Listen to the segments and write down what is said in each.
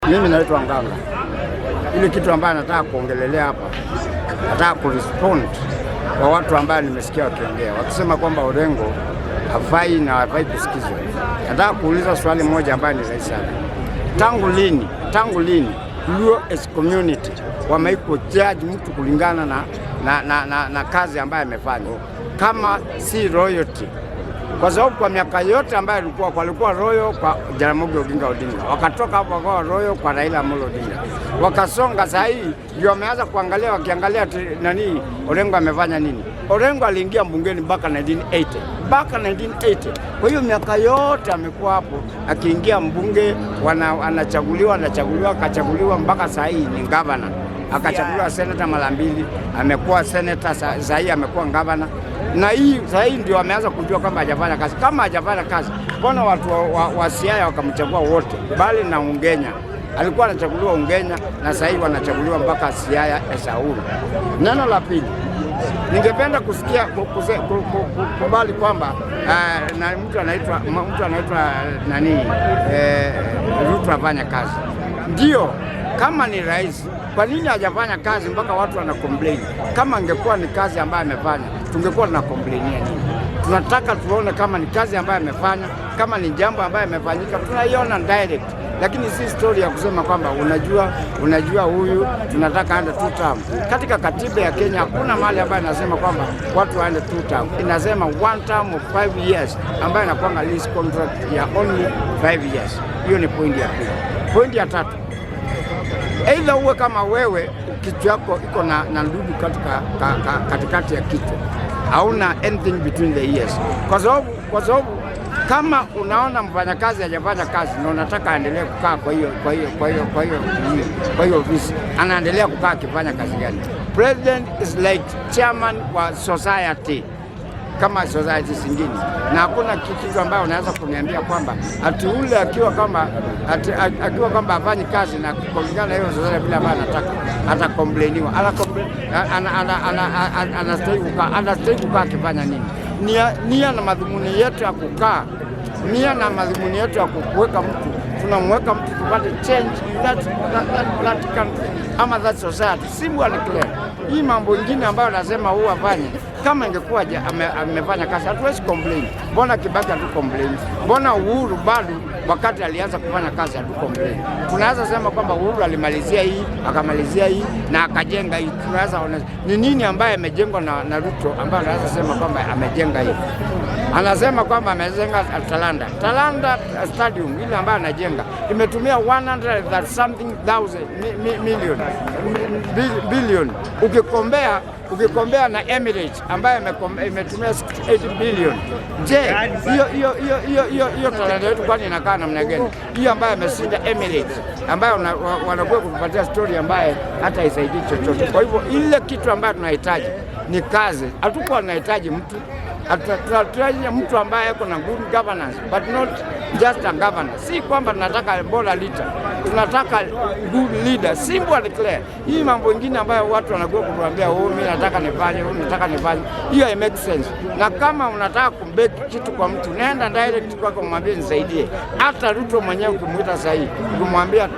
Mimi naitwa Nganga. Ile kitu ambayo nataka kuongelelea hapa, nataka kurespond kwa watu ambao nimesikia wakiongea wakisema kwamba Orengo hafai na hafai kusikizwa. Nataka kuuliza swali moja ambayo ni rahisi sana. Tangu lini Luo as community wameikujudge mtu kulingana na kazi ambayo amefanya kama si royalty? Kwa sababu kwa miaka yote ambayo walikuwa royal kwa Jaramogi Oginga Odinga, wakatoka hapo wakawa royal kwa Raila Amolo Odinga, wakasonga. Sasa hii ndio wameanza kuangalia, wakiangalia nani Orengo amefanya nini. Orengo aliingia bungeni mpaka 1980. Kwa hiyo miaka yote amekuwa hapo akiingia mbunge, anachaguliwa akachaguliwa mpaka sasa hii ni governor, akachaguliwa senator mara 2, amekuwa senator, sasa hii amekuwa governor. Na hii sasa hii ndio wameanza kujua kwamba hajafanya kazi. Kama hajafanya kazi, mbona watu wa Siaya wakamchagua wote, bali na Ungenya alikuwa anachaguliwa Ungenya, na sasa hivi wanachaguliwa mpaka Siaya Esauru. Neno la pili, ningependa kusikia kubali kwamba na mtu anaitwa nani Ruto afanya kazi. Ndio, kama ni rais, kwa nini hajafanya kazi mpaka watu wana complain? Kama angekuwa ni kazi ambayo amefanya, tungekuwa tuna complainia nini? Tunataka tuone kama ni kazi ambayo amefanya, kama ni jambo ambayo amefanyika, tunaiona direct. Lakini si story ya kusema kwamba unajua huyu tunataka aende 2 term. Katika katiba ya Kenya hakuna mahali ambayo inasema kwamba watu waende 2 term. Inasema 1 term of 5 years ambayo inakuwa lease contract ya only 5 years. Hiyo ni point ya pili. Point ya tatu, aidha uwe kama wewe kichwa yako iko na ndudu katikati ya kichwa, hauna anything between the ears. Kwa sababu kama unaona mfanyakazi hajafanya kazi na unataka aendelee kukaa kwa hiyo ofisi, anaendelea kukaa akifanya kazi gani? President is like chairman wa society kama society zingine, na hakuna kitu ambayo unaweza kuniambia kwamba ati ule akiwa kwamba hafanyi kazi na kulingana hiyo society bila ambayo anataka atakomplainiwa. Anastahili kukaa akifanya nini? Nia na madhumuni yetu ya kukaa, nia na madhumuni yetu ya kuweka mtu, tunamweka mtu tupate change in that country ama that society. Simple and clear. Hii mambo ingine ambayo nasema huwa afanye, kama ingekuwa amefanya kazi hatuwezi complain. Mbona Kibaki hatu complain? Mbona Uhuru bado wakati alianza kufanya kazi hatu complain? Tunaweza sema kwamba Uhuru alimalizia hii, akamalizia hii na akajenga hii. Tunaweza ona ni nini ambaye amejengwa na Ruto ambaye anaweza sema kwamba amejenga hii. Anasema kwamba amejenga Talanta Stadium, ile ambayo anajenga imetumia 100 something thousand billion. Ukikombea na Emirates ambayo imetumia 68 billion. Je, hiyo Talanta yetu kwani inakaa namna gani? Hiyo ambayo imeshinda Emirates ambayo wanakuwa kutupatia story ambaye hata isaidii chochote. Kwa hivyo ile kitu ambayo tunahitaji ni kazi. Hatukuwa tunahitaji mtu, tunahitaji mtu ambaye yuko na good governance, but not just a governor. Si kwamba tunataka bora leader, tunataka good leader, simple and clear. Hii mambo mengine ambayo watu wanakuwa kutuambia mimi nataka nifanye, hiyo it makes sense. Na kama unataka kumbeki kitu kwa mtu, nenda direct kwako kumwambia nisaidie. Hata Ruto mwenyewe ukimuita sahihi, kumwambia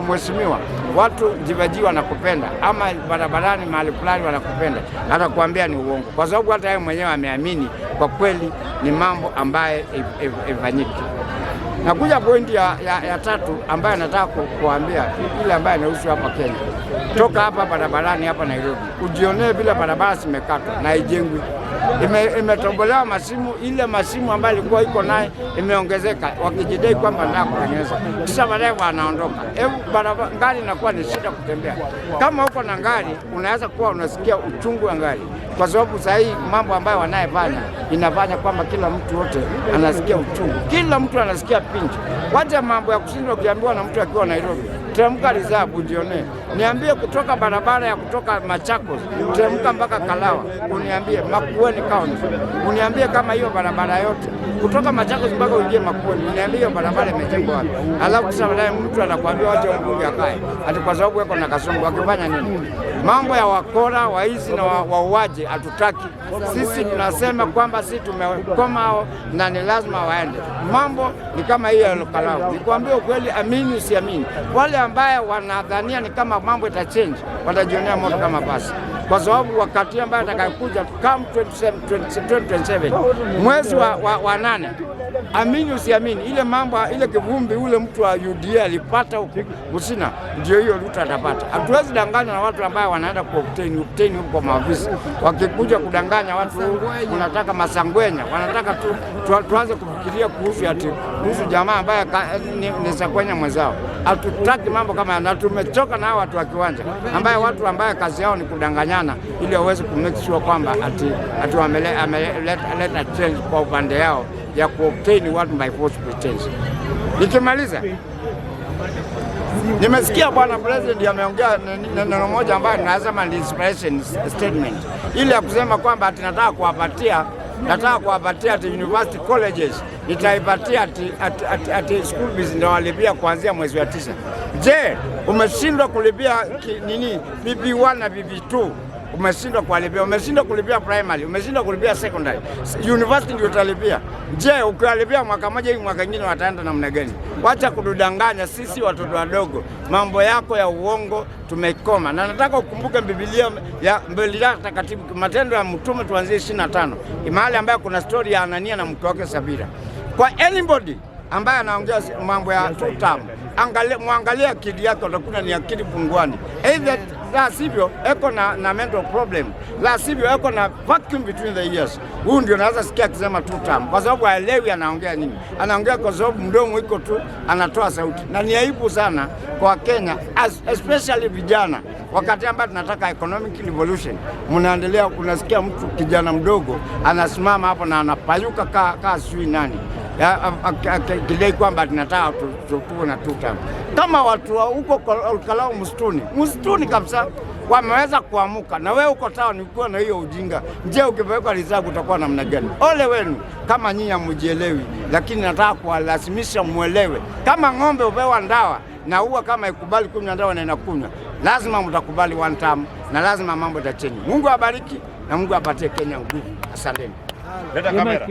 mheshimiwa, watu jivaji wanakupenda ama barabarani mahali fulani wanakupenda, atakwambia ni uongo, kwa sababu hata yeye mwenyewe ameamini kwa kweli ni mambo ambaye ifanyike. Nakuja pointi ya tatu ambayo nataka kuambia, ile ambayo inahusu hapa Kenya. Toka hapa barabarani hapa Nairobi, ujionee bila barabara zimekatwa na haijengwi. Imetobolewa masimu, ile masimu ambayo ilikuwa iko naye imeongezeka, wakijidai kwamba ndio kutengeneza. Kisha baadaye wanaondoka. Gari inakuwa ni shida kutembea. Kama uko na gari, unaweza kuwa unasikia uchungu wa gari, kwa sababu sasa hii mambo ambayo wanayefanya inafanya kwamba kila mtu wote anasikia uchungu, kila mtu anasikia pinch. Wacha mambo ya kushindwa ukiambiwa na mtu akiwa Nairobi, teremka Reserve ujione. Niambie kutoka barabara ya kutoka Machakos, teremka mpaka Kalawa, uniambie Makueni County. Uniambie kama hiyo barabara yote kutoka Machakos mpaka uingie Makueni, uniambie hiyo barabara imejengwa wapi? Alafu kisha baadaye mtu anakuambia wacha mbunge akae. Ati kwa sababu yako na kasongo, akifanya nini? Mambo ya wakora, waizi na wauaji hatutaki. Sisi tunasema kwamba sisi tumekoma na ni lazima waende. Mambo ni kama hiyo ya Kalau. Nikwambia ukweli, amini usiamini, wale ambaye wanadhania ni kama mambo itachange watajionea moto kama basi, kwa sababu wakati ambaye atakayokuja kama 2027 mwezi wa 8, amini usiamini, ile mambo ile kivumbi ule mtu wa UDA alipata huko Busina ndio hiyo Ruto atapata. Hatuwezi danganya na watu ambao wanaenda kuobtain huko maofisi, wakikuja kudanganya watu wanataka masangwenya, wanataka tuanze kufikiria kuhusu jamaa ambaye ni sakwenya mwenzao. Hatutaki mambo kama, na tumechoka na watu wa kiwanja watu ambaye kazi yao ni kudanganyana ili waweze kumake sure kwamba ati wameleta change kwa upande yao ya kuobtain watu by force change. Nikimaliza, nimesikia bwana president ameongea neno moja ambayo tunasema ni inspiration statement, ile ya kusema kwamba ati nataka kuwapatia ati university colleges, nitaipatia ati school fees ndio walipia kuanzia mwezi wa 9. Je, umeshindwa kulipia nini BB1 na BB2? Umeshindwa kulipia, umeshindwa kulipia primary, umeshindwa kulipia secondary, university ndio utalipia. Je, ukiwalipia mwaka mmoja hivi mwaka mwingine wataenda namna gani? Wacha kudanganya sisi watoto wadogo, mambo yako ya uongo tumekoma. Na nataka ukumbuke Biblia takatifu, Matendo ya Mitume tuanzie 25, mahali ambayo kuna story ya Anania na mke wake Sabira. Kwa anybody ambaye anaongea mambo ya two term, muangalie akili yake, utakuta ni akili punguani. Either la sivyo eko na mental problem, la sivyo eko na vacuum between the ears. Huyu ndio naweza sikia akisema two term, kwa sababu haelewi anaongea nini. Anaongea kwa sababu mdomo iko tu anatoa sauti, na ni aibu sana kwa Kenya, especially vijana. Wakati ambao tunataka economic revolution, mnaendelea unasikia mtu kijana mdogo anasimama hapo na anapayuka kaa sui nani kidai kwamba tunataka tuwe na tuta. Kama watu huko Kalau msituni kabisa wameweza kuamuka, na wewe uko town ukiwa na hiyo ujinga, je, ukipeleka reserve utakuwa namna gani? Ole wenu kama nyinyi hamjielewi, lakini nataka kuwalazimisha muelewe. Kama ng'ombe upewa ndawa na huwa kama ikubali kunywa ndawa na inakunywa, lazima mtakubali one time, na lazima mambo yatachange. Mungu abariki na Mungu apatie Kenya nguvu. Asanteni. Leta kamera.